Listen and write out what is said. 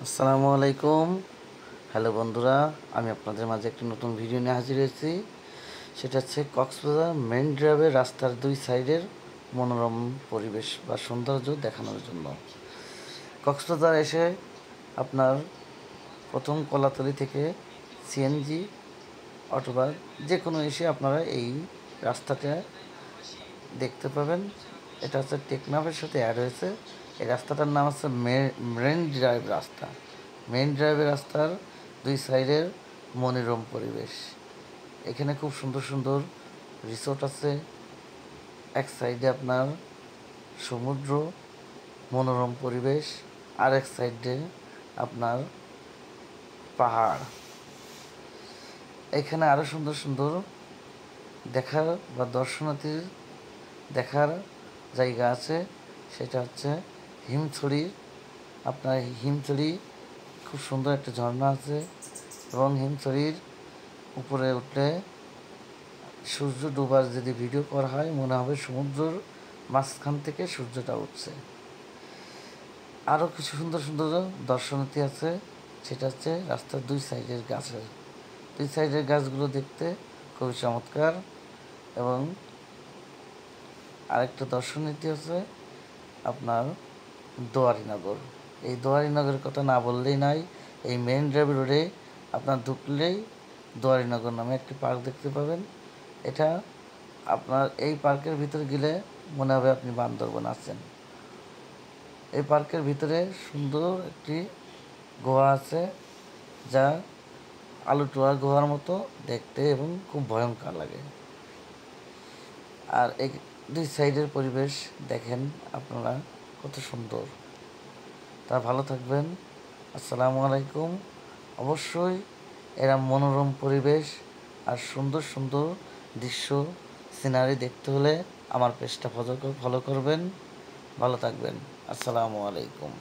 আসসালামু আলাইকুম। হ্যালো বন্ধুরা, আমি আপনাদের মাঝে একটি নতুন ভিডিও নিয়ে হাজির হয়েছি। সেটা হচ্ছে কক্সবাজার মেইন ড্রাইভের রাস্তার দুই সাইডের মনোরম পরিবেশ বা সৌন্দর্য দেখানোর জন্য। কক্সবাজার এসে আপনার প্রথম কলাতলি থেকে সিএনজি অথবা যে কোনো এসে আপনারা এই রাস্তাটা দেখতে পাবেন। এটা হচ্ছে টেকনাফের সাথে অ্যাড হয়েছে। এই রাস্তাটার নাম হচ্ছে মেরিন ড্রাইভ রাস্তা। মেইন ড্রাইভের রাস্তার দুই সাইডের মনোরম পরিবেশ। এখানে খুব সুন্দর সুন্দর রিসোর্ট আছে। এক সাইডে আপনার সমুদ্র, মনোরম পরিবেশ, আর এক সাইডে আপনার পাহাড়। এখানে আরও সুন্দর সুন্দর দেখার বা দর্শনার্থীর দেখার জায়গা আছে। সেটা হচ্ছে হিমছড়ি। আপনার হিমছড়ি খুব সুন্দর একটা ঝর্ণা আছে এবং হিমছড়ির উপরে উঠলে সূর্য ডোবার যদি ভিডিও করা হয় মনে হবে সমুদ্রের মাঝখান থেকে সূর্যটা উঠছে। আরও কিছু সুন্দর সুন্দর দর্শনার্থী আছে। সেটা হচ্ছে রাস্তার দুই সাইডের গাছগুলো দেখতে খুবই চমৎকার। এবং আরেকটা দর্শনার্থী আছে আপনার দোয়ারিনগর। এই দোয়ারিনগরের কথা না বললেই নাই। এই মেইন ড্রাইভ রোডে আপনার ঢুকলেই দোয়ারিনগর নামে একটি পার্ক দেখতে পাবেন। এটা আপনার এই পার্কের ভিতরে গেলে মনে হবে আপনি বান্দরবন আছেন। এই পার্কের ভিতরে সুন্দর একটি গুহা আছে, যা আলুটোয়া গুহার মতো দেখতে এবং খুব ভয়ঙ্কর লাগে। আর এই দুই সাইডের পরিবেশ দেখেন আপনারা কত সুন্দর। তা ভালো থাকবেন। আসসালামু আলাইকুম। অবশ্যই এরা মনোরম পরিবেশ আর সুন্দর সুন্দর দৃশ্য সিনারি দেখতে হলে আমার পেজটা ফলো করবেন। ভালো থাকবেন। আসসালামু আলাইকুম।